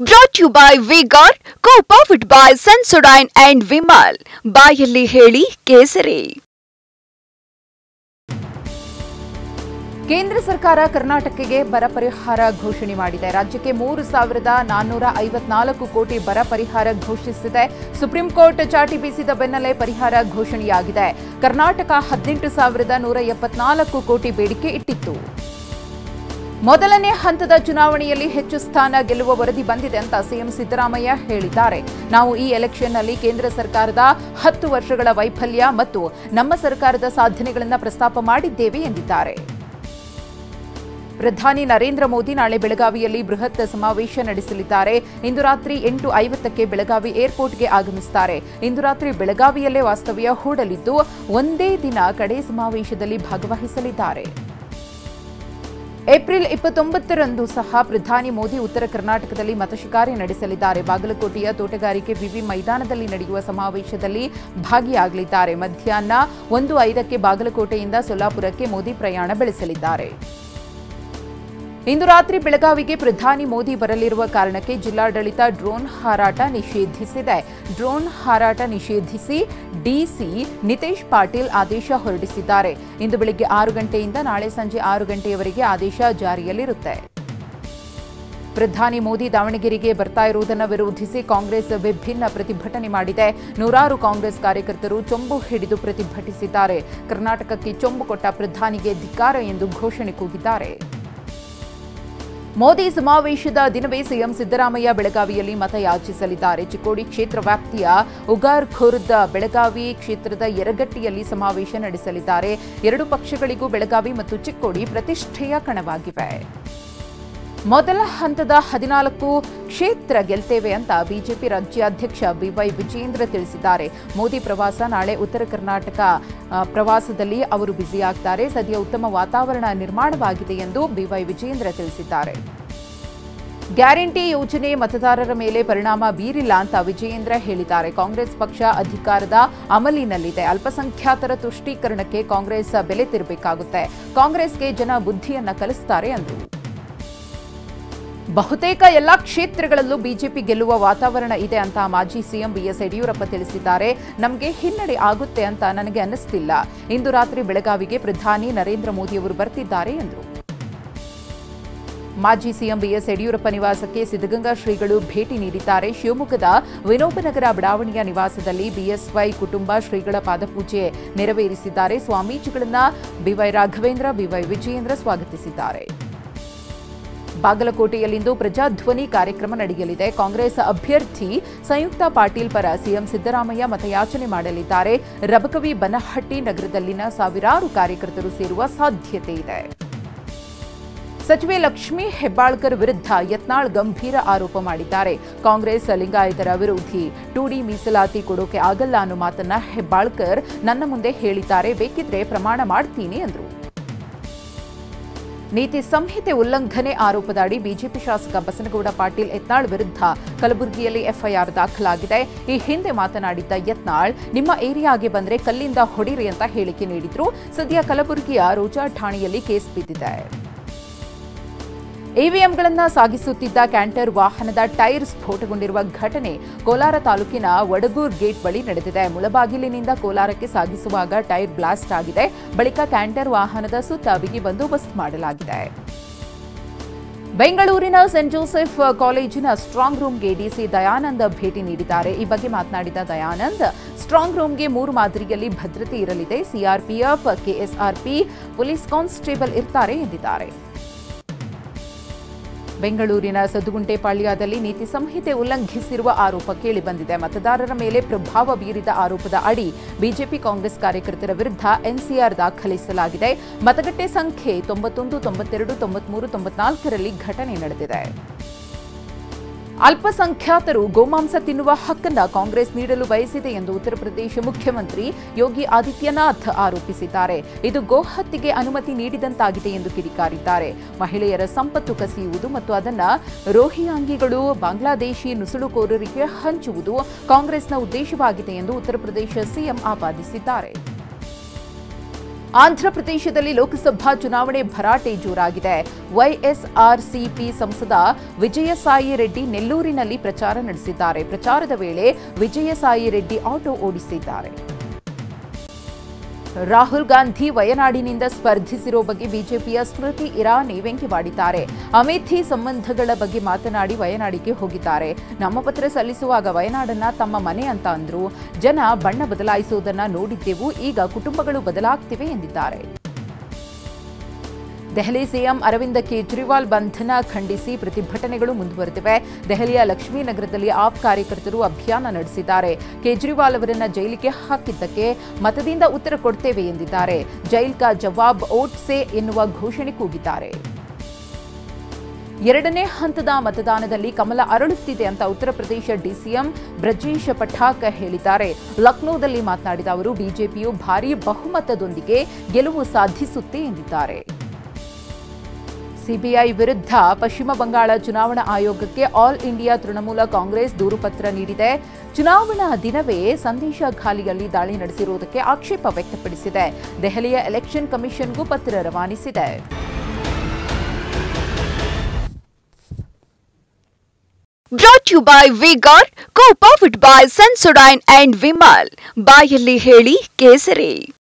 Brought to you by Vigor, co-powered by Sensodyne and Vimal. ಬಾಯಲ್ಲಿ ಹೇಳಿ ಕೇಸರಿ. ಕೇಂದ್ರ ಸರ್ಕಾರ ಕರ್ನಾಟಕಕ್ಕೆ ಬರ ಪರಿಹಾರ ಘೋಷಣೆ ಮಾಡಿದೆ. ರಾಜ್ಯಕ್ಕೆ 3,454 ಕೋಟಿ ಬರ ಪರಿಹಾರ ಘೋಷಿಸಿದೆ. ಸುಪ್ರೀಂ ಕೋರ್ಟ್ ಚಾಟಿ ಬೀಸಿದ ಬೆನ್ನಲ್ಲೇ ಪರಿಹಾರ ಘೋಷಣೆಯಾಗಿದೆ. ಕರ್ನಾಟಕ 18,174 ಕೋಟಿ ಬೇಡಿಕೆ ಇಟ್ಟಿತ್ತು. ಮೊದಲನೇ ಹಂತದ ಚುನಾವಣೆಯಲ್ಲಿ ಹೆಚ್ಚು ಸ್ಥಾನ ಗೆಲ್ಲುವ ವರದಿ ಬಂದಿದೆ ಅಂತ ಸಿಎಂ ಸಿದ್ದರಾಮಯ್ಯ ಹೇಳಿದ್ದಾರೆ. ನಾವು ಈ ಎಲೆಕ್ಷನ್ನಲ್ಲಿ ಕೇಂದ್ರ ಸರ್ಕಾರದ 10 ವರ್ಷಗಳ ವೈಫಲ್ಯ ಮತ್ತು ನಮ್ಮ ಸರ್ಕಾರದ ಸಾಧನೆಗಳನ್ನು ಪ್ರಸ್ತಾಪ ಮಾಡಿದ್ದೇವೆ ಎಂದಿದ್ದಾರೆ. ಪ್ರಧಾನಿ ನರೇಂದ್ರ ಮೋದಿ ನಾಳೆ ಬೆಳಗಾವಿಯಲ್ಲಿ ಬೃಹತ್ ಸಮಾವೇಶ ನಡೆಸಲಿದ್ದಾರೆ. ಇಂದು ರಾತ್ರಿ 8:50ಕ್ಕೆ ಬೆಳಗಾವಿ ಏರ್ಪೋರ್ಟ್ಗೆ ಆಗಮಿಸುತ್ತಾರೆ. ಇಂದು ರಾತ್ರಿ ಬೆಳಗಾವಿಯಲ್ಲೇ ವಾಸ್ತವ್ಯ ಹೂಡಲಿದ್ದು ಒಂದೇ ದಿನ ಕಡೆ ಸಮಾವೇಶದಲ್ಲಿ ಭಾಗವಹಿಸಲಿದ್ದಾರೆ. ಏಪ್ರಿಲ್ 29ರಂದು ಸಹ ಪ್ರಧಾನಿ ಮೋದಿ ಉತ್ತರ ಕರ್ನಾಟಕದಲ್ಲಿ ಮತಶಿಕಾರಿ ನಡೆಸಲಿದ್ದಾರೆ. ಬಾಗಲಕೋಟೆಯ ತೋಟಗಾರಿಕೆ ವಿವಿ ಮೈದಾನದಲ್ಲಿ ನಡೆಯುವ ಸಮಾವೇಶದಲ್ಲಿ ಭಾಗಿಯಾಗಲಿದ್ದಾರೆ. ಮಧ್ಯಾಹ್ನ 1:05ಕ್ಕೆ ಬಾಗಲಕೋಟೆಯಿಂದ ಸೊಲ್ಲಾಪುರಕ್ಕೆ ಮೋದಿ ಪ್ರಯಾಣ ಬೆಳೆಸಲಿದ್ದಾರೆ. ಇಂದು ರಾತ್ರಿ ಬೆಳಗಾವಿಗೆ ಪ್ರಧಾನಿ ಮೋದಿ ಬರಲಿರುವ ಕಾರಣಕ್ಕೆ ಜಿಲ್ಲಾಡಳಿತ ಡ್ರೋನ್ ಹಾರಾಟ ನಿಷೇಧಿಸಿದೆ. ಡ್ರೋನ್ ಹಾರಾಟ ನಿಷೇಧಿಸಿ ಡಿಸಿ ನಿತೇಶ್ ಪಾಟೀಲ್ ಆದೇಶ ಹೊರಡಿಸಿದ್ದಾರೆ. ಇಂದು ಬೆಳಗ್ಗೆ 6 ಗಂಟೆಯಿಂದ ನಾಳೆ ಸಂಜೆ 6 ಗಂಟೆಯವರೆಗೆ ಆದೇಶ ಜಾರಿಯಲ್ಲಿರುತ್ತೆ. ಪ್ರಧಾನಿ ಮೋದಿ ದಾವಣಗೆರೆಗೆ ಬರ್ತಾ ಇರುವುದನ್ನು ವಿರೋಧಿಸಿ ಕಾಂಗ್ರೆಸ್ ವಿಭಿನ್ನ ಪ್ರತಿಭಟನೆ ಮಾಡಿದೆ. ನೂರಾರು ಕಾಂಗ್ರೆಸ್ ಕಾರ್ಯಕರ್ತರು ಚೊಂಬು ಹಿಡಿದು ಪ್ರತಿಭಟಿಸಿದ್ದಾರೆ. ಕರ್ನಾಟಕಕ್ಕೆ ಚೊಂಬು ಕೊಟ್ಟ ಪ್ರಧಾನಿಗೆ ಧಿಕ್ಕಾರ ಎಂದು ಘೋಷಣೆ ಕೂಗಿದ್ದಾರೆ. ಮೋದಿ ಸಮಾವೇಶದ ದಿನವೇ ಸಿಎಂ ಸಿದ್ದರಾಮಯ್ಯ ಬೆಳಗಾವಿಯಲ್ಲಿ ಮತಯಾಚಿಸಲಿದ್ದಾರೆ. ಚಿಕ್ಕೋಡಿ ಕ್ಷೇತ್ರ ವ್ಯಾಪ್ತಿಯ ಉಗಾರ್ ಖುರ್ದ್ ಬೆಳಗಾವಿ ಕ್ಷೇತ್ರದ ಯರಗಟ್ಟಿಯಲ್ಲಿ ಸಮಾವೇಶ ನಡೆಸಲಿದ್ದಾರೆ. ಎರಡು ಪಕ್ಷಗಳಿಗೂ ಬೆಳಗಾವಿ ಮತ್ತು ಚಿಕ್ಕೋಡಿ ಪ್ರತಿಷ್ಠೆಯ ಕಣವಾಗಿವೆ. ಮೊದಲ ಹಂತದ 14 ಕ್ಷೇತ್ರ ಗೆಲ್ತೇವೆ ಅಂತ ಬಿಜೆಪಿ ರಾಜ್ಯಾಧ್ಯಕ್ಷ ಬಿವೈ ವಿಜೇಂದ್ರ ತಿಳಿಸಿದ್ದಾರೆ. ಮೋದಿ ಪ್ರವಾಸ ನಾಳೆ ಉತ್ತರ ಕರ್ನಾಟಕ ಪ್ರವಾಸದಲ್ಲಿ ಅವರು ಬ್ಯುಸಿಯಾಗ್ತಾರೆ. ಸದ್ಯ ಉತ್ತಮ ವಾತಾವರಣ ನಿರ್ಮಾಣವಾಗಿದೆ ಎಂದು ಬಿವೈ ವಿಜೇಂದ್ರ ತಿಳಿಸಿದ್ದಾರೆ. ಗ್ಯಾರಂಟಿ ಯೋಜನೆ ಮತದಾರರ ಮೇಲೆ ಪರಿಣಾಮ ಬೀರಿಲ್ಲ ಅಂತ ವಿಜಯೇಂದ್ರ ಹೇಳಿದ್ದಾರೆ. ಕಾಂಗ್ರೆಸ್ ಪಕ್ಷ ಅಧಿಕಾರದ ಅಮಲಿನಲ್ಲಿದೆ. ಅಲ್ಪಸಂಖ್ಯಾತರ ತುಷ್ಟೀಕರಣಕ್ಕೆ ಕಾಂಗ್ರೆಸ್ ಬೆಲೆ ತೆರಬೇಕಾಗುತ್ತೆ. ಕಾಂಗ್ರೆಸ್ಗೆ ಜನ ಬುದ್ಧಿಯನ್ನ ಕಲಿಸ್ತಾರೆ ಎಂದರು. ಬಹುತೇಕ ಎಲ್ಲಾ ಕ್ಷೇತ್ರಗಳಲ್ಲೂ ಬಿಜೆಪಿ ಗೆಲ್ಲುವ ವಾತಾವರಣ ಇದೆ ಅಂತ ಮಾಜಿ ಸಿಎಂ ಬಿಎಸ್ ಯಡಿಯೂರಪ್ಪ ತಿಳಿಸಿದ್ದಾರೆ. ನಮಗೆ ಹಿನ್ನಡೆ ಆಗುತ್ತೆ ಅಂತ ನನಗೆ ಅನ್ನಿಸ್ತಿಲ್ಲ. ಇಂದು ರಾತ್ರಿ ಬೆಳಗಾವಿಗೆ ಪ್ರಧಾನಿ ನರೇಂದ್ರ ಮೋದಿಯವರು ಬರ್ತಿದ್ದಾರೆ ಎಂದರು. ಮಾಜಿ ಸಿಎಂ ಬಿಎಸ್ ಯಡಿಯೂರಪ್ಪ ನಿವಾಸಕ್ಕೆ ಸಿದ್ಧಗಂಗಾ ಶ್ರೀಗಳು ಭೇಟಿ ನೀಡಿದ್ದಾರೆ. ಶಿವಮೊಗ್ಗದ ವಿನೋಬನಗರ ಬಡಾವಣೆಯ ನಿವಾಸದಲ್ಲಿ ಬಿಎಸ್ವೈ ಕುಟುಂಬ ಶ್ರೀಗಳ ಪಾದಪೂಜೆ ನೆರವೇರಿಸಿದ್ದಾರೆ. ಸ್ವಾಮೀಜಿಗಳನ್ನ ಬಿವೈ ರಾಘವೇಂದ್ರ, ಬಿವೈ ವಿಜಯೇಂದ್ರ ಸ್ವಾಗತಿಸಿದ್ದಾರೆ. ಬಾಗಲಕೋಟೆಯಲ್ಲಿಂದು ಪ್ರಜಾಧ್ವನಿ ಕಾರ್ಯಕ್ರಮ ನಡೆಯಲಿದೆ. ಕಾಂಗ್ರೆಸ್ ಅಭ್ಯರ್ಥಿ ಸಂಯುಕ್ತ ಪಾಟೀಲ್ ಪರ ಸಿಎಂ ಸಿದ್ದರಾಮಯ್ಯ ಮತಯಾಚನೆ ಮಾಡಲಿದ್ದಾರೆ. ರಬಕವಿ ಬನಹಟ್ಟಿ ನಗರದಲ್ಲಿನ ಸಾವಿರಾರು ಕಾರ್ಯಕರ್ತರು ಸೇರುವ ಸಾಧ್ಯತೆ ಇದೆ. ಸಚಿವೆ ಲಕ್ಷ್ಮೀ ಹೆಬ್ಬಾಳ್ಕರ್ ವಿರುದ್ಧ ಯತ್ನಾಳ್ ಗಂಭೀರ ಆರೋಪ ಮಾಡಿದ್ದಾರೆ. ಕಾಂಗ್ರೆಸ್ ಲಿಂಗಾಯತರ ವಿರೋಧಿ, 2D ಮೀಸಲಾತಿ ಕೊಡೋಕೆ ಆಗಲ್ಲ ಅನ್ನೋ ಮಾತನ್ನ ಹೆಬ್ಬಾಳ್ಕರ್ ನನ್ನ ಮುಂದೆ ಹೇಳಿದ್ದಾರೆ. ಬೇಕಿದ್ರೆ ಪ್ರಮಾಣ ಮಾಡ್ತೀನಿ ಎಂದರು. ನೀತಿ ಸಂಹಿತೆ ಉಲ್ಲಂಘನೆ ಆರೋಪದಡಿ ಬಿಜೆಪಿ ಶಾಸಕ ಬಸನಗೌಡ ಪಾಟೀಲ್ ಯತ್ನಾಳ್ ವಿರುದ್ಧ ಕಲಬುರಗಿಯಲ್ಲಿ ಎಫ್ಐಆರ್ ದಾಖಲಾಗಿದೆ. ಈ ಹಿಂದೆ ಮಾತನಾಡಿದ್ದ ಯತ್ನಾಳ್ ನಿಮ್ಮ ಏರಿಯಾಗೆ ಬಂದ್ರೆ ಕಲ್ಲಿಂದ ಹೊಡಿರಿ ಅಂತ ಹೇಳಿಕೆ ನೀಡಿದ್ರು. ಸದ್ಯ ಕಲಬುರಗಿಯ ರೋಜಾ ಠಾಣೆಯಲ್ಲಿ ಕೇಸ್ ಬಿದ್ದಿದೆ. ಇವಿಎಂಗಳನ್ನು ಸಾಗಿಸುತ್ತಿದ್ದ ಕ್ಯಾಂಟರ್ ವಾಹನದ ಟೈರ್ ಸ್ಫೋಟಗೊಂಡಿರುವ ಘಟನೆ ಕೋಲಾರ ತಾಲೂಕಿನ ವಡಗೂರ್ ಗೇಟ್ ಬಳಿ ನಡೆದಿದೆ. ಮುಳಬಾಗಿಲಿನಿಂದ ಕೋಲಾರಕ್ಕೆ ಸಾಗಿಸುವಾಗ ಟೈರ್ ಬ್ಲಾಸ್ಟ್ ಆಗಿದೆ. ಬಳಿಕ ಕ್ಯಾಂಟರ್ ವಾಹನದ ಸುತ್ತ ಬಿಗಿ ಬಂದೋಬಸ್ತ್ ಮಾಡಲಾಗಿದೆ. ಬೆಂಗಳೂರಿನ ಸೆಂಟ್ ಜೋಸೆಫ್ ಕಾಲೇಜಿನ ಸ್ಟ್ರಾಂಗ್ ರೂಮ್ಗೆ ಡಿಸಿ ದಯಾನಂದ್ ಭೇಟಿ ನೀಡಿದ್ದಾರೆ. ಈ ಬಗ್ಗೆ ಮಾತನಾಡಿದ ದಯಾನಂದ್, ಸ್ಟ್ರಾಂಗ್ ರೂಮ್ಗೆ 3 ಮಾದರಿಯಲ್ಲಿ ಭದ್ರತೆ ಇರಲಿದೆ. ಸಿಆರ್ಪಿಎಫ್, ಕೆಎಸ್ಆರ್ಪಿ, ಪೊಲೀಸ್ ಕಾನ್ಸ್ಟೇಬಲ್ ಇರ್ತಾರೆ ಎಂದಿದ್ದಾರೆ. ಬೆಂಗಳೂರಿನ ಸದ್ದುಗುಂಟೆಪಾಳ್ಯದಲ್ಲಿ ನೀತಿ ಸಂಹಿತೆ ಉಲ್ಲಂಘಿಸಿರುವ ಆರೋಪ ಕೇಳಿಬಂದಿದೆ. ಮತದಾರರ ಮೇಲೆ ಪ್ರಭಾವ ಬೀರಿದ ಆರೋಪದ ಅಡಿ ಬಿಜೆಪಿ ಕಾಂಗ್ರೆಸ್ ಕಾರ್ಯಕರ್ತರ ವಿರುದ್ಧ ಎನ್ಸಿಆರ್ ದಾಖಲಿಸಲಾಗಿದೆ. ಮತಗಟ್ಟೆ ಸಂಖ್ಯೆ 91, 92, 93, 94ರಲ್ಲಿ ಘಟನೆ ನಡೆದಿದೆ. ಅಲ್ಪಸಂಖ್ಯಾತರು ಗೋಮಾಂಸ ತಿನ್ನುವ ಹಕ್ಕನ್ನು ಕಾಂಗ್ರೆಸ್ ನೀಡಲು ಬಯಸಿದೆ ಎಂದು ಉತ್ತರ ಪ್ರದೇಶ ಮುಖ್ಯಮಂತ್ರಿ ಯೋಗಿ ಆದಿತ್ಯನಾಥ್ ಆರೋಪಿಸಿದ್ದಾರೆ. ಇದು ಗೋಹತ್ಯೆಗೆ ಅನುಮತಿ ನೀಡಿದಂತಾಗಿದೆ ಎಂದು ಕಿಡಿಕಾರಿದ್ದಾರೆ. ಮಹಿಳೆಯರ ಸಂಪತ್ತು ಕಸಿಯುವುದು ಮತ್ತು ಅದನ್ನು ರೋಹಿಂಗ್ಯಾಗಳು, ಬಾಂಗ್ಲಾದೇಶಿ ನುಸುಳುಕೋರರಿಗೆ ಹಂಚುವುದು ಕಾಂಗ್ರೆಸ್ನ ಉದ್ದೇಶವಾಗಿದೆ ಎಂದು ಉತ್ತರ ಪ್ರದೇಶ ಸಿಎಂ ಆಪಾದಿಸಿದ್ದಾರೆ. ಆಂಧ್ರಪ್ರದೇಶದಲ್ಲಿ ಲೋಕಸಭಾ ಚುನಾವಣೆ ಭರಾಟೆ ಜೋರಾಗಿದೆ. ವೈಎಸ್ಆರ್ಸಿಪಿ ಸಂಸದ ವಿಜಯಸಾಯಿ ರೆಡ್ಡಿ ನೆಲ್ಲೂರಿನಲ್ಲಿ ಪ್ರಚಾರ ನಡೆಸಿದ್ದಾರೆ. ಪ್ರಚಾರದ ವೇಳೆ ವಿಜಯಸಾಯಿ ರೆಡ್ಡಿ ಆಟೋ ಓಡಿಸಿದ್ದಾರೆ. ರಾಹುಲ್ ಗಾಂಧಿ ವಯನಾಡಿನಿಂದ ಸ್ಪರ್ಧಿಸಿರೋ ಬಗ್ಗೆ ಬಿಜೆಪಿಯ ಸ್ಮೃತಿ ಇರಾನಿ ವ್ಯಂಗ್ಯವಾಡಿದ್ದಾರೆ. ಅಮೇಥಿ ಸಂಬಂಧಗಳ ಬಗ್ಗೆ ಮಾತನಾಡಿ ವಯನಾಡಿಗೆ ಹೋಗಿದ್ದಾರೆ. ನಾಮಪತ್ರ ಸಲ್ಲಿಸುವಾಗ ವಯನಾಡನ್ನ ತಮ್ಮ ಮನೆ ಅಂತ ಅಂದ್ರು. ಜನ ಬಣ್ಣ ಬದಲಾಯಿಸುವುದನ್ನ ನೋಡಿದ್ದೆವು, ಈಗ ಕುಟುಂಬಗಳು ಬದಲಾಗ್ತಿವೆ ಎಂದಿದ್ದಾರೆ. ದೆಹಲಿ ಸಿಎಂ ಅರವಿಂದ್ ಕೇಜ್ರಿವಾಲ್ ಬಂಧನ ಖಂಡಿಸಿ ಪ್ರತಿಭಟನೆಗಳು ಮುಂದುವರೆದಿವೆ. ದೆಹಲಿಯ ಲಕ್ಷ್ಮೀನಗರದಲ್ಲಿ ಆಪ್ ಕಾರ್ಯಕರ್ತರು ಅಭಿಯಾನ ನಡೆಸಿದ್ದಾರೆ. ಕೇಜ್ರಿವಾಲ್ ಅವರನ್ನ ಜೈಲಿಗೆ ಹಾಕಿದ್ದಕ್ಕೆ ಮತದಿಂದ ಉತ್ತರ ಕೊಡ್ತೇವೆ ಎಂದಿದ್ದಾರೆ. ಜೈಲ್ ಕಾ ಜವಾಬ್ ಓಟ್ ಸೆ ಎನ್ನುವ ಘೋಷಣೆ ಕೂಗಿದ್ದಾರೆ. ಎರಡನೇ ಹಂತದ ಮತದಾನದಲ್ಲಿ ಕಮಲ ಅರಳುತ್ತಿದೆ ಅಂತ ಉತ್ತರ ಪ್ರದೇಶ ಡಿಸಿಎಂ ಬ್ರಜೇಶ್ ಪಠಾಕ್ ಹೇಳಿದ್ದಾರೆ. ಲಕ್ನೋದಲ್ಲಿ ಮಾತನಾಡಿದ ಅವರು ಬಿಜೆಪಿಯು ಭಾರೀ ಬಹುಮತದೊಂದಿಗೆ ಗೆಲುವು ಸಾಧಿಸುತ್ತೆ ಎಂದಿದ್ದಾರೆ. ಸಿಬಿಐ ವಿರುದ್ಧ ಪಶ್ಚಿಮ ಬಂಗಾಳ ಚುನಾವಣಾ ಆಯೋಗಕ್ಕೆ ಆಲ್ ಇಂಡಿಯಾ ತೃಣಮೂಲ ಕಾಂಗ್ರೆಸ್ ದೂರುಪತ್ರ ನೀಡಿದೆ. ಚುನಾವಣಾ ದಿನವೇ ಸಂದೇಶ ಖಾಲಿಯಲ್ಲಿ ದಾಳಿ ನಡೆಸಿರುವುದಕ್ಕೆ ಆಕ್ಷೇಪ ವ್ಯಕ್ತಪಡಿಸಿದೆ. ದೆಹಲಿಯ ಎಲೆಕ್ಷನ್ ಕಮಿಷನ್ಗೂ ಪತ್ರ ರವಾನಿಸಿದೆ. Brought to you by V-Guard, co-powered by Sensodyne and Vimal. ಬಾಯಲ್ಲಿ ಹೇಳಿ ಕೇಸರಿ.